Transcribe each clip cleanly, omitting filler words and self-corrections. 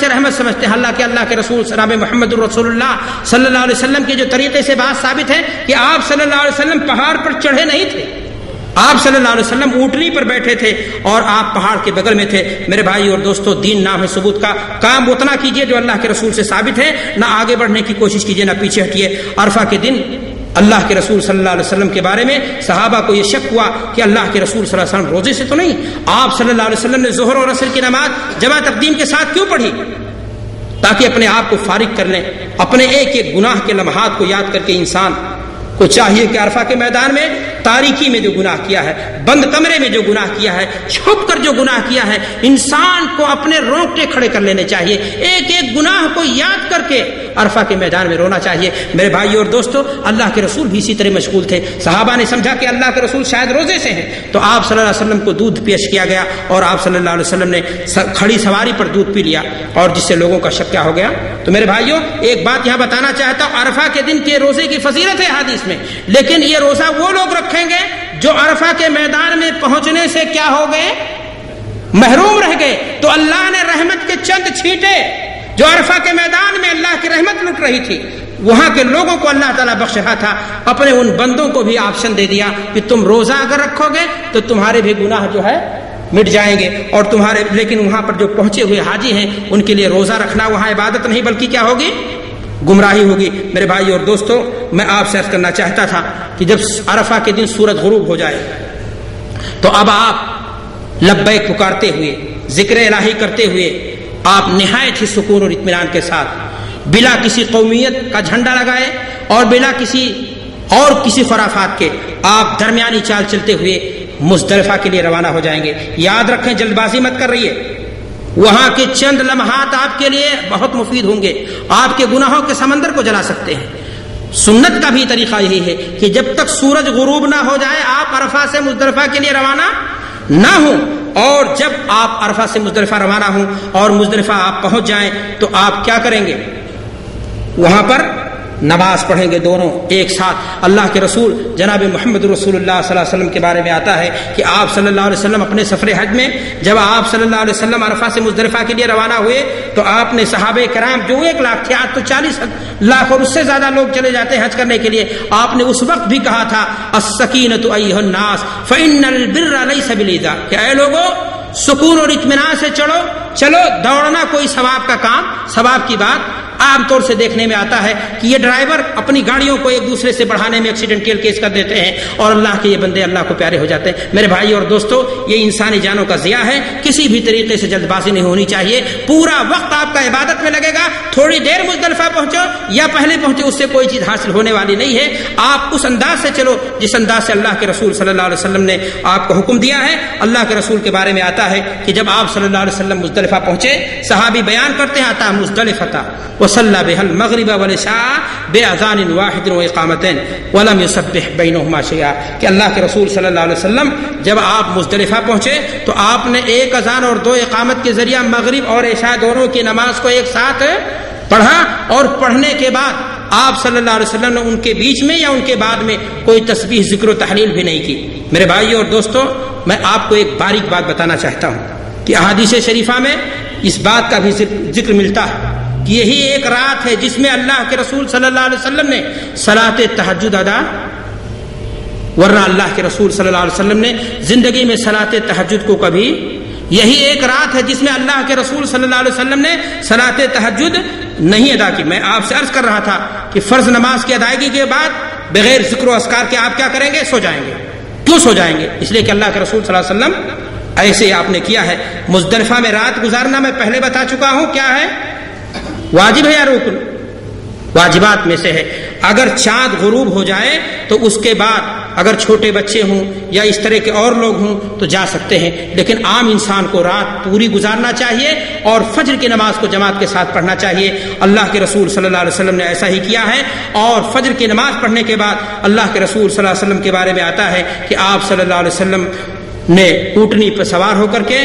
سے رحمت سمجھتے ہیں، حالانکہ اللہ کے رسول جناب محمد الرسول اللہ صلی اللہ علیہ وسلم کے جو طریقے سے بات ثابت ہے کہ آپ صلی اللہ علیہ وسلم پہاڑ پر چڑھے نہیں تھے، آپ صلی اللہ علیہ وسلم اونٹنی پر بیٹھے تھے اور آپ پہاڑ کے بغل میں تھے۔ میرے بھائی اور دوستو، دین نام ہے ثبوت کا، کام اتنا کیجئے جو اللہ کے رسول سے ثابت ہے، نہ آگے بڑھنے کی کوشش کیجئے نہ پیچھے ہٹیے۔ عرفہ کے دن اللہ کے رسول صلی اللہ علیہ وسلم کے بارے میں صحابہ کو یہ شک ہوا کہ اللہ کے رسول صلی اللہ علیہ وسلم روزے سے تو نہیں، آپ صلی اللہ علیہ وسلم نے ظہر اور عصر کی نماز جمع تقدیم کے ساتھ کیوں پڑھی؟ تاکہ اپنے آپ کو فارغ کر لیں، اپنے ایک ایک گناہ کے لمحات کو یاد کر کے انسان کو چاہیے کہ عرفہ کے میدان میں تاریکی میں جو گناہ کیا ہے، بند کمرے میں جو گناہ کیا ہے، چھپ کر جو گناہ کیا ہے، انسان کو اپنے رونگٹے کھڑے کر لینے چاہیے، ایک ایک گناہ کو یاد کر کے عرفہ کے میدان میں رونا چاہیے۔ میرے بھائیو اور دوستو، اللہ کے رسول بھی اسی طرح مشغول تھے۔ صحابہ نے سمجھا کہ اللہ کے رسول شاید روزے سے ہیں، تو آپ صلی اللہ علیہ وسلم کو دودھ پیش کیا گیا اور آپ صلی اللہ علیہ وسلم نے کھڑی سواری پر دودھ پی لیا، اور جس سے لوگوں کا شک کیا ہو گیا۔ تو میرے بھائیو، ایک بات یہاں بتانا چاہتا ہوں، عرفہ کے دن کے روزے کی فضیلت ہے حدیث میں، لیکن یہ روزہ وہ لوگ رکھیں گے جو عرفہ کے میدان میں پہنچنے سے کیا ہو گئے؟ محروم رہ گئے۔ تو اللہ نے رحمت کے چند چھینٹے جو عرفہ کے میدان میں اللہ کی رحمت لٹ رہی تھی، وہاں کے لوگوں کو اللہ تعالیٰ بخش رہا تھا، اپنے ان بندوں کو بھی آپشن دے دیا کہ تم روزہ اگر رکھو گے تو تمہارے بھی گناہ جو ہے مٹ جائیں گے، اور تمہارے، لیکن وہاں پر جو پہنچے ہوئے حاجی ہیں ان کے لیے روزہ رکھنا وہاں عبادت نہیں بلکہ کیا ہوگی؟ گمراہی ہوگی۔ میرے بھائی اور دوستو، میں آپ سے عرض کرنا چاہتا تھا کہ جب عرفہ کے دن سورج غروب ہو جائے تو اب آپ لبیک پکارتے ہوئے، ذکر الہی کرتے ہوئے، آپ نہایت ہی سکون اور اطمینان کے ساتھ بلا کسی قومیت کا جھنڈا لگائے اور بلا کسی خرافات کے آپ درمیانی چال چلتے ہوئے مزدلفہ کے لیے روانہ ہو جائیں گے۔ یاد رکھیں، جلد بازی مت کر رہی ہے، وہاں کے چند لمحات آپ کے لیے بہت مفید ہوں گے، آپ کے گناہوں کے سمندر کو جلا سکتے ہیں۔ سنت کا بھی طریقہ یہی ہے کہ جب تک سورج غروب نہ ہو جائے آپ عرفہ سے مزدلفہ کے لیے روانہ نہ ہوں، اور جب آپ عرفہ سے مزدلفہ روانہ ہوں اور مزدلفہ آپ پہنچ جائیں تو آپ کیا کریں گے؟ وہاں پر نماز پڑھیں گے دونوں ایک ساتھ۔ اللہ کے رسول جناب محمد رسول اللہ صلی اللہ علیہ وسلم کے بارے میں آتا ہے کہ آپ صلی اللہ علیہ وسلم اپنے سفر حج میں جب آپ صلی اللہ علیہ وسلم عرفہ سے مزدلفہ کے لیے روانہ ہوئے تو آپ نے صحابہ کرام جو 1 لاکھ تھے، آج تو 40 لاکھ اور اس سے زیادہ لوگ چلے جاتے ہیں حج کرنے کے لیے، آپ نے اس وقت بھی کہا تھا السکینۃ ایھا الناس فإن البر لیس بالإذا، کہ اے لوگوں سکون اور اطمینان سے چلو، دوڑنا کوئی ثواب کا کام، ثواب کی بات عام طور سے دیکھنے میں آتا ہے کہ یہ ڈرائیور اپنی گاڑیوں کو ایک دوسرے سے بڑھانے میں ایکسیڈنٹل کیس کر دیتے ہیں اور اللہ کے یہ بندے اللہ کو پیارے ہو جاتے ہیں۔ میرے بھائی اور دوستو، یہ انسانی جانوں کا ضیاع ہے، کسی بھی طریقے سے جلد بازی نہیں ہونی چاہیے، پورا وقت آپ کا عبادت میں لگے گا۔ تھوڑی دیر مزدلفہ پہنچو یا پہلے پہنچو، اس سے کوئی چیز حاصل ہونے والی نہیں ہے۔ آپ اس انداز سے چلو جس انداز سے اللہ کے رسول صلی اللہ علیہ وسلم نے آپ کو حکم دیا ہے۔ اللہ کے رسول کے بارے میں آتا ہے کہ جب آپ صلی اللہ علیہ وسلم مزدلفہ پہنچے، صحابی بیان کرتے ہیں آتا مزدلفہ وصلى بها المغرب والعشاء بأذان واحد وإقامتين ولم يسبح بينهما شيئا، کہ اللہ کے رسول صلی اللہ علیہ وسلم جب آپ مزدلفہ پہنچے تو آپ نے 1 اذان اور 2 اقامت کے ذریعہ مغرب اور عشاء دونوں کی نماز کو ایک ساتھ پڑھا، اور پڑھنے کے بعد آپ صلی اللہ علیہ وسلم نے ان کے بیچ میں یا ان کے بعد میں کوئی تسبیح، ذکر و تحلیل بھی نہیں کی۔ میرے بھائیو اور دوستو، میں آپ کو ایک باریک بات بتانا چاہتا ہوں کہ احادیث شریفہ میں اس بات کا بھی ذکر ملتا ہے کہ یہی ایک رات ہے جس میں اللہ کے رسول صلی اللہ علیہ وسلم نے صلاۃ تہجد ادا، ورنہ اللہ کے رسول صلی اللہ علیہ وسلم نے زندگی میں صلاۃ تہجد کو کبھی، یہی ایک رات ہے جس میں اللہ کے رسول صلی اللہ علیہ وسلم نے صلاۃ تہجد نہیں ادا کی۔ میں آپ سے عرض کر رہا تھا کہ فرض نماز کی ادائیگی کے بعد بغیر ذکر و اذکار کے آپ کیا کریں گے؟ سو جائیں گے۔ کیوں سو جائیں گے؟ اس لیے کہ اللہ کے رسول صلی اللہ علیہ وسلم ایسے آپ نے کیا ہے۔ مزدلفہ میں رات گزارنا میں پہلے بتا چکا ہوں کیا ہے، واجب ہے یا رکن؟ واجبات میں سے ہے۔ اگر چاند غروب ہو جائے تو اس کے بعد اگر چھوٹے بچے ہوں یا اس طرح کے اور لوگ ہوں تو جا سکتے ہیں، لیکن عام انسان کو رات پوری گزارنا چاہیے اور فجر کی نماز کو جماعت کے ساتھ پڑھنا چاہیے۔ اللہ کے رسول صلی اللہ علیہ وسلم نے ایسا ہی کیا ہے، اور فجر کی نماز پڑھنے کے بعد اللہ کے رسول صلی اللہ علیہ وسلم کے بارے میں آتا ہے کہ آپ صلی اللہ علیہ وسلم نے اونٹنی پر سوار ہو کر کے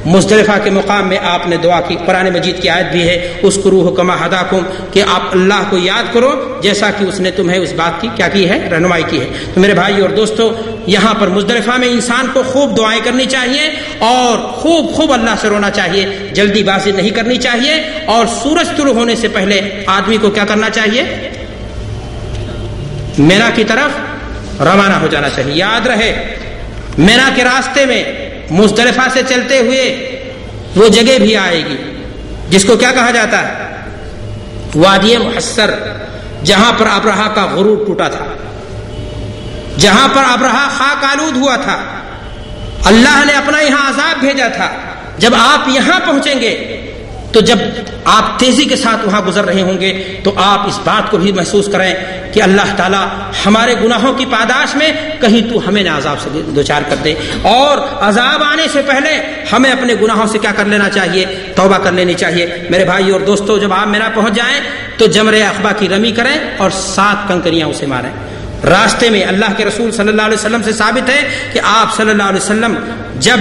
مزدلفہ کے مقام میں آپ نے دعا کی. قرآن مجید کی آیت بھی ہے اذکروہ کما ہداکم کہ آپ اللہ کو یاد کرو جیسا کہ اس نے تمہیں اس بات کی کیا کی ہے رہنمائی کی ہے. تو میرے بھائی اور دوستو یہاں پر مزدلفہ میں انسان کو خوب دعائیں کرنی چاہیے اور خوب اللہ سے رونا چاہیے, جلدی بازی نہیں کرنی چاہیے اور سورج طلوع ہونے سے پہلے آدمی کو کیا کرنا چاہیے مینا کی طرف روانہ ہو جانا چاہیے. یاد رہے مینا کے راستے میں مزدلفہ سے چلتے ہوئے وہ جگہ بھی آئے گی جس کو کیا کہا جاتا ہے وادی محصر, جہاں پر ابرہا کا غرور ٹوٹا تھا, جہاں پر ابرہا خاک آلود ہوا تھا. اللہ نے اپنا یہاں عذاب بھیجا تھا. جب آپ یہاں پہنچیں گے تو جب آپ تیزی کے ساتھ وہاں گزر رہے ہوں گے تو آپ اس بات کو بھی محسوس کریں کہ اللہ تعالیٰ ہمارے گناہوں کی پاداش میں کہیں تو ہمیں نہ عذاب سے دوچار کر دے, اور عذاب آنے سے پہلے ہمیں اپنے گناہوں سے کیا کر لینا چاہیے توبہ کر لینی چاہیے. میرے بھائی اور دوستو جب آپ مینا پہنچ جائیں تو جمرہ عقبہ کی رمی کریں اور 7 کنکریاں اسے ماریں. راستے میں اللہ کے رسول صلی اللہ علیہ وسلم سے ثابت ہے کہ آپ صلی اللہ علیہ وسلم جب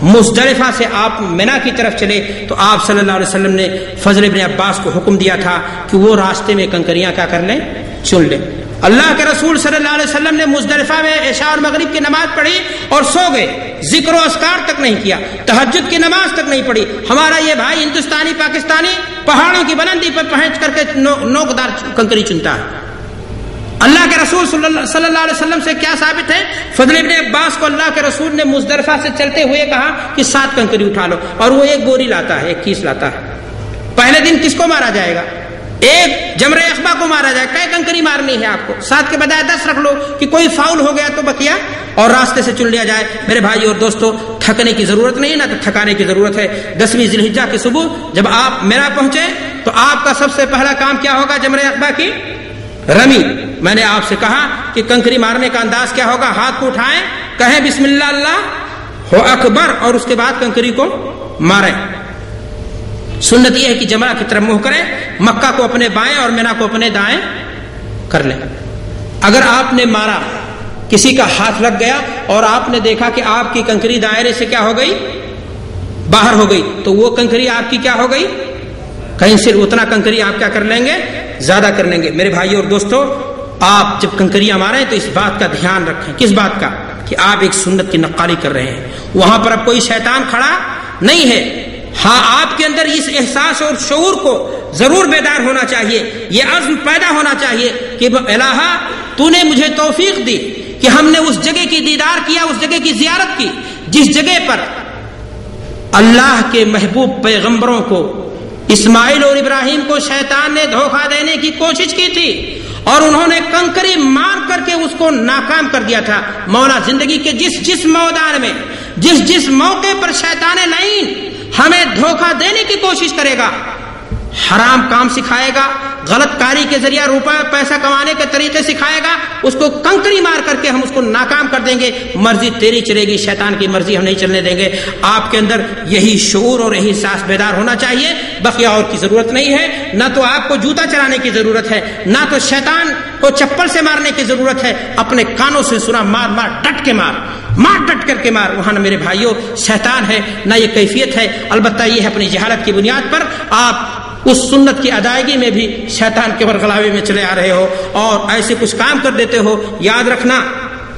مزدلفہ سے آپ مینا کی طرف چلے تو آپ صلی اللہ علیہ وسلم نے فضل ابن عباس کو حکم دیا تھا کہ وہ راستے میں کنکریاں کیا کر لیں چن لیں. اللہ کے رسول صلی اللہ علیہ وسلم نے مزدلفہ میں عشاء اور مغرب کی نماز پڑھی اور سو گئے, ذکر و اذکار تک نہیں کیا, تہجد کی نماز تک نہیں پڑھی. ہمارا یہ بھائی ہندوستانی پاکستانی پہاڑوں کی بلندی پر پہنچ کر کے نوکدار کنکری چنتا ہے. اللہ کے رسول صلی اللہ علیہ وسلم سے کیا ثابت ہے فضل ابن عباس کو اللہ کے رسول نے مزدلفہ سے چلتے ہوئے کہا کہ 7 کنکری اٹھا لو, اور وہ ایک بوری لاتا ہے, ایک کیس لاتا ہے. پہلے دن کس کو مارا جائے گا ایک جمرہ عقبہ کو مارا جائے. کئی کنکری مارنی ہے آپ کو 7 کے بجائے 10 رکھ لو کہ کوئی فاؤل ہو گیا تو بقیہ اور راستے سے چن لیا جائے. میرے بھائی اور دوستو تھکنے کی ضرورت نہیں نہ تو تھکانے کی ضرورت ہے. 10ویں ذی الحجہ کی صبح جب آپ مینا پہنچے تو آپ کا سب سے پہلا کام کیا ہوگا جمرہ عقبہ کی رمی. میں نے آپ سے کہا کہ کنکری مارنے کا انداز کیا ہوگا, ہاتھ کو اٹھائیں کہیں بسم اللہ اللہ اکبر اور اس کے بعد کنکری کو ماریں. سنت یہ ہے کہ جمرہ کی طرف منہ کریں, مکہ کو اپنے بائیں اور مینا کو اپنے دائیں کر لیں. اگر آپ نے مارا کسی کا ہاتھ لگ گیا اور آپ نے دیکھا کہ آپ کی کنکری دائرے سے کیا ہو گئی باہر ہو گئی تو وہ کنکری آپ کی کیا ہو گئی کہیں سے اتنا کنکری آپ کیا کر لیں گے زیادہ کر لیں گے. میرے بھائی اور دوستو آپ جب کنکریاں ماریں تو اس بات کا دھیان رکھیں. کس بات کا کہ آپ ایک سنت کی نقالی کر رہے ہیں. وہاں پر اب کوئی شیطان کھڑا نہیں ہے. ہاں آپ کے اندر اس احساس اور شعور کو ضرور بیدار ہونا چاہیے, یہ عزم پیدا ہونا چاہیے کہ الہا تو نے مجھے توفیق دی کہ ہم نے اس جگہ کی دیدار کیا, اس جگہ کی زیارت کی جس جگہ پر اللہ کے محبوب پیغمبروں کو اسماعیل اور ابراہیم کو شیطان نے دھوکہ دینے کی کوشش کی تھی اور انہوں نے کنکری مار کر کے اس کو ناکام کر دیا تھا. مولا زندگی کے جس میدان میں جس موقع پر شیطان لعین ہمیں دھوکہ دینے کی کوشش کرے گا, حرام کام سکھائے گا, غلط کاری کے ذریعہ روپے پیسہ کمانے کے طریقے سکھائے گا, اس کو کنکری مار کر کے ہم اس کو ناکام کر دیں گے. مرضی تیری چلے گی, شیطان کی مرضی ہم نہیں چلنے دیں گے. آپ کے اندر یہی شعور اور یہی احساس بیدار ہونا چاہیے. بقیہ اور کی ضرورت نہیں ہے. نہ تو آپ کو جوتا چلانے کی ضرورت ہے, نہ تو شیطان کو چپل سے مارنے کی ضرورت ہے. اپنے کانوں سے سنا, مار ڈٹ کے مار ڈٹ کر کے مار. وہاں نہ میرے بھائیوں شیطان ہے نہ یہ کیفیت ہے. البتہ یہ ہے اپنی جہالت کی بنیاد پر آپ اس سنت کی ادائیگی میں بھی شیطان کے ورغلاوے میں چلے آ رہے ہو اور ایسے کچھ کام کر دیتے ہو. یاد رکھنا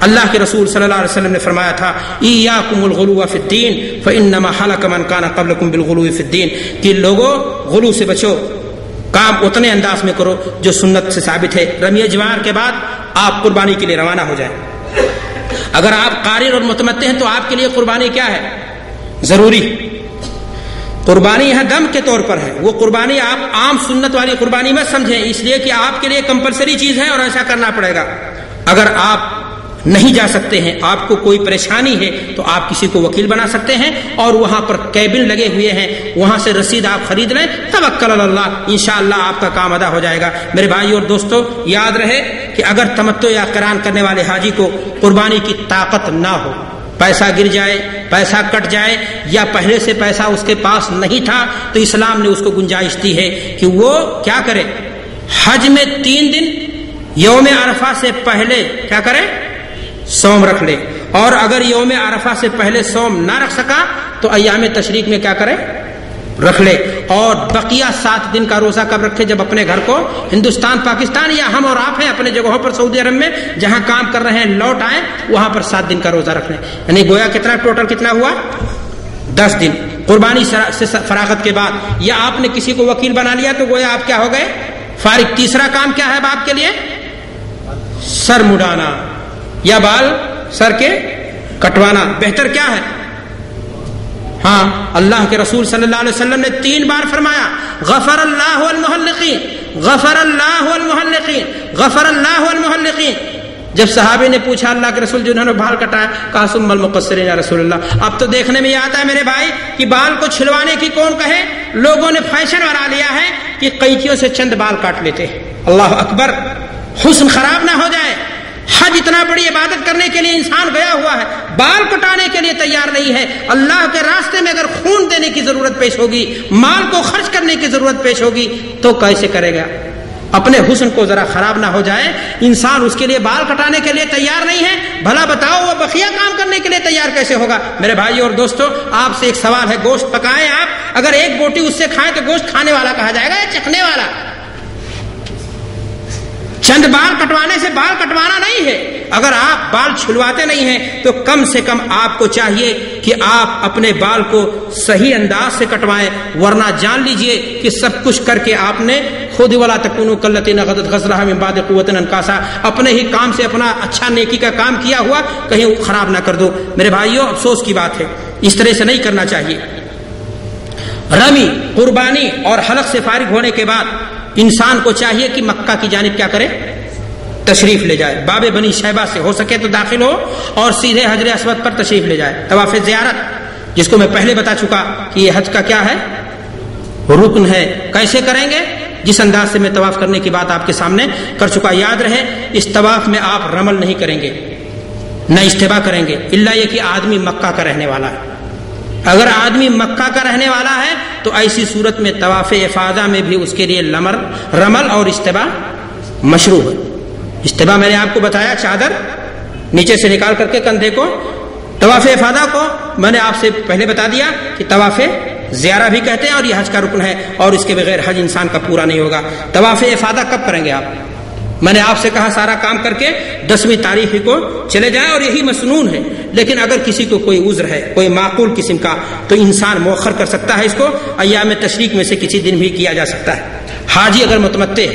اللہ کے رسول صلی اللہ علیہ وسلم نے فرمایا تھا ایاکم الغلو فی الدین فانما هلك من كان قبلكم بالغلو فی الدین کہ لوگوں غلو سے بچو, کام اتنے انداز میں کرو جو سنت سے ثابت ہے. رمی جوار کے بعد آپ قربانی کے لیے روانہ ہو جائیں. اگر آپ قارن اور متمتع ہیں تو آپ کے لیے قربانی کیا ہے ضروری. قربانی یہاں دم کے طور پر ہے. وہ قربانی آپ عام سنت والی قربانی میں سمجھیں, اس لیے کہ آپ کے لیے کمپلسری چیز ہے اور ایسا کرنا پڑے گا. اگر آپ نہیں جا سکتے ہیں, آپ کو کوئی پریشانی ہے تو آپ کسی کو وکیل بنا سکتے ہیں اور وہاں پر کیبن لگے ہوئے ہیں, وہاں سے رسید آپ خرید لیں. توکل علی اللہ, انشاءاللہ آپ کا کام ادا ہو جائے گا. میرے بھائی اور دوستو یاد رہے کہ اگر تمتع یا قران کرنے والے حاجی کو قربانی کی طاقت نہ ہو, پیسہ گر جائے, پیسہ کٹ جائے یا پہلے سے پیسہ اس کے پاس نہیں تھا, تو اسلام نے اس کو گنجائش دی ہے کہ وہ کیا کرے, حج میں 3 دن یوم عرفہ سے پہلے کیا کرے, صوم رکھ لے. اور اگر یوم عرفہ سے پہلے صوم نہ رکھ سکا تو ایام تشریق میں کیا کرے؟ رکھ لے. اور بقیہ 7 دن کا روزہ کب رکھے؟ جب اپنے گھر کو ہندوستان پاکستان یا ہم اور آپ ہیں اپنے جگہوں پر سعودی عرب میں جہاں کام کر رہے ہیں لوٹ آئیں وہاں پر 7 دن کا روزہ رکھ لیں. یعنی گویا کتنا ٹوٹل کتنا ہوا؟ 10 دن. قربانی سے فراغت کے بعد یا آپ نے کسی کو وکیل بنا لیا تو گویا آپ کیا ہو گئے؟ فارغ. تیسرا کام کیا ہے اب آپ کے لیے؟ سر مڈانا یا بال سر کے کٹوانا. بہتر کیا ہے؟ ہاں اللہ کے رسول صلی اللہ علیہ وسلم نے 3 بار فرمایا غفر اللہ المحلقین، غفر اللہ المحلقین، غفر اللہ المحلقین. جب صحابی نے پوچھا اللہ کے رسول جنہوں نے بال کٹایا، کہا ثم المقصرین یا رسول اللہ. اب تو دیکھنے میں یہ آتا ہے میرے بھائی کہ بال کو چھلوانے کی کون کہے؟ لوگوں نے فیشن بنا لیا ہے کہ قینچیوں سے چند بال کاٹ لیتے ہیں. اللہ اکبر. حسن خراب نہ ہو جائے. حج اتنا بڑی عبادت کرنے کے لیے انسان گیا ہوا ہے، بال کٹانے کے لیے تیار نہیں ہے. اللہ کے راستے میں اگر خون دینے کی ضرورت پیش ہوگی، مال کو خرچ کرنے کی ضرورت پیش ہوگی تو کیسے کرے گا؟ اپنے حسن کو ذرا خراب نہ ہو جائے. انسان اس کے لیے بال کٹانے کے لیے تیار نہیں ہے، بھلا بتاؤ وہ بقیہ کام کرنے کے لیے تیار کیسے ہوگا؟ میرے بھائیو اور دوستو، آپ سے ایک سوال ہے. گوشت پکائیں آپ، اگر ایک بوٹی اس سے کھائیں تو گوشت کھانے والا کہا جائے گا یا چکھنے والا؟ چند بال کٹوانے سے بال کٹوانا نہیں ہے. اگر آپ بال چھلواتے نہیں ہیں تو کم سے کم آپ کو چاہیے کہ آپ اپنے بال کو صحیح انداز سے کٹوائیں، ورنہ جان لیجئے کہ سب کچھ کر کے آپ نے خود ولا تکونوا کاللتی نقضت غزلها من بعد قوة انکاسا، اپنے ہی کام سے اپنا اچھا نیکی کا کام کیا ہوا کہیں خراب نہ کر دو. میرے بھائیوں افسوس کی بات ہے، اس طرح سے نہیں کرنا چاہیے. رمی، قربانی اور حلق سے فارغ ہونے کے بعد انسان کو چاہیے کہ مکہ کی جانب کیا کرے؟ تشریف لے جائے. باب بنی شیبہ سے ہو سکے تو داخل ہو اور سیدھے حجر اسود پر تشریف لے جائے. طواف زیارت، جس کو میں پہلے بتا چکا کہ یہ حج کا کیا ہے؟ رکن ہے. کیسے کریں گے؟ جس انداز سے میں طواف کرنے کی بات آپ کے سامنے کر چکا. یاد رہے اس طواف میں آپ رمل نہیں کریں گے، نہ استباء کریں گے، الا یہ کہ آدمی مکہ کا رہنے والا ہے. اگر آدمی مکہ کا رہنے والا ہے تو ایسی صورت میں طواف افاضہ میں بھی اس کے لیے رمل اور استباء مشروع ہے. استباء میں نے آپ کو بتایا چادر نیچے سے نکال کر کے کندھے کو. طواف افاضہ کو میں نے آپ سے پہلے بتا دیا کہ طواف زیارہ بھی کہتے ہیں اور یہ حج کا رکن ہے اور اس کے بغیر حج انسان کا پورا نہیں ہوگا. طواف افاضہ کب کریں گے آپ؟ میں نے آپ سے کہا سارا کام کر کے 10ویں تاریخ کو چلے جائیں اور یہی مسنون ہے. لیکن اگر کسی کو کوئی عذر ہے، کوئی معقول قسم کا، تو انسان مؤخر کر سکتا ہے. اس کو ایام تشریق میں سے کسی دن بھی کیا جا سکتا ہے. حاجی اگر متمتع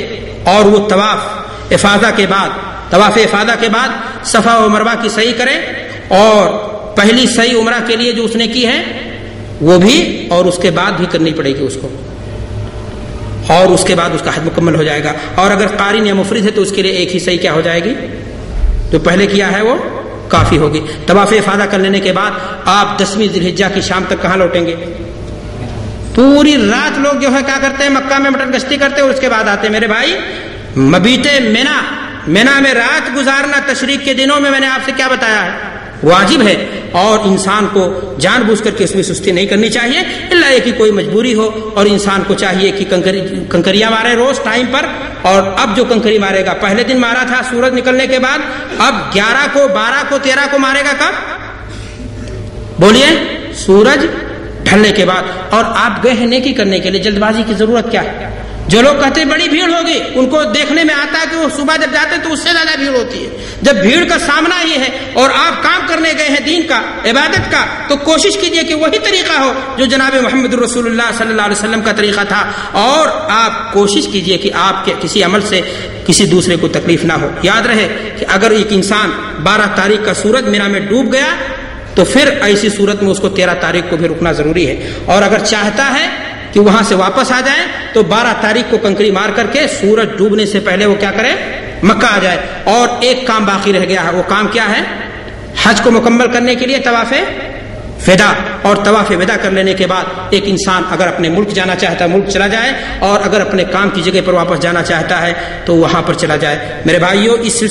اور وہ طواف افاضہ کے بعد صفا و مروہ کی سعی کرے اور پہلی سعی عمرہ کے لیے جو اس نے کی ہے وہ بھی اور اس کے بعد بھی کرنی پڑے گی اس کو، اور اس کے بعد اس کا حج مکمل ہو جائے گا. اور اگر قارن یا مفرد ہے تو اس کے لیے ایک ہی سعی کیا ہو جائے گی؟ جو پہلے کیا ہے وہ کافی ہوگی. طواف افاضہ کر لینے کے بعد آپ 10ویں ذی الحجہ کی شام تک کہاں لوٹیں گے؟ پوری رات لوگ جو ہے کیا کرتے ہیں؟ مکہ میں مٹن گشتی کرتے ہیں اور اس کے بعد آتے ہیں. میرے بھائی مبیت مینا میں رات گزارنا تشریق کے دنوں میں نے آپ سے کیا بتایا ہے؟ واجب ہے. اور انسان کو جان بوجھ کر کے اس میں سستی نہیں کرنی چاہیے، الا یہ کہ کوئی مجبوری ہو. اور انسان کو چاہیے کہ کنکریاں مارے روز ٹائم پر. اور اب جو کنکری مارے گا، پہلے دن مارا تھا سورج نکلنے کے بعد، اب 11 کو 12 کو 13 کو مارے گا کب؟ بولیے. سورج ڈھلنے کے بعد. اور آپ گئے ہیں نیکی کرنے کے لیے، جلد بازی کی ضرورت کیا ہے؟ جو لوگ کہتے ہیں بڑی بھیڑ ہوگی، ان کو دیکھنے میں آتا ہے کہ وہ صبح جب جاتے ہیں تو اس سے زیادہ بھیڑ ہوتی ہے. جب بھیڑ کا سامنا ہی ہے اور آپ کام کرنے گئے ہیں دین کا، عبادت کا، تو کوشش کیجئے کہ وہی طریقہ ہو جو جناب محمد رسول اللہ صلی اللہ علیہ وسلم کا طریقہ تھا. اور آپ کوشش کیجئے کہ آپ کے کسی عمل سے کسی دوسرے کو تکلیف نہ ہو. یاد رہے کہ اگر ایک انسان 12 تاریخ کا سورج مینا میں ڈوب گیا تو پھر ایسی صورت میں اس کو 13 تاریخ کو بھی رکنا ضروری ہے. اور اگر چاہتا ہے کہ وہاں سے واپس آ جائے تو 12 تاریخ کو کنکری مار کر کے سورج ڈوبنے سے پہلے وہ کیا کرے؟ مکہ آ جائے. اور ایک کام باقی رہ گیا ہے، وہ کام کیا ہے؟ حج کو مکمل کرنے کے لیے طواف ودا. اور طواف ودا کر لینے کے بعد ایک انسان اگر اپنے ملک جانا چاہتا ہے ملک چلا جائے، اور اگر اپنے کام کی جگہ پر واپس جانا چاہتا ہے تو وہاں پر چلا جائے. میرے بھائیوں، اس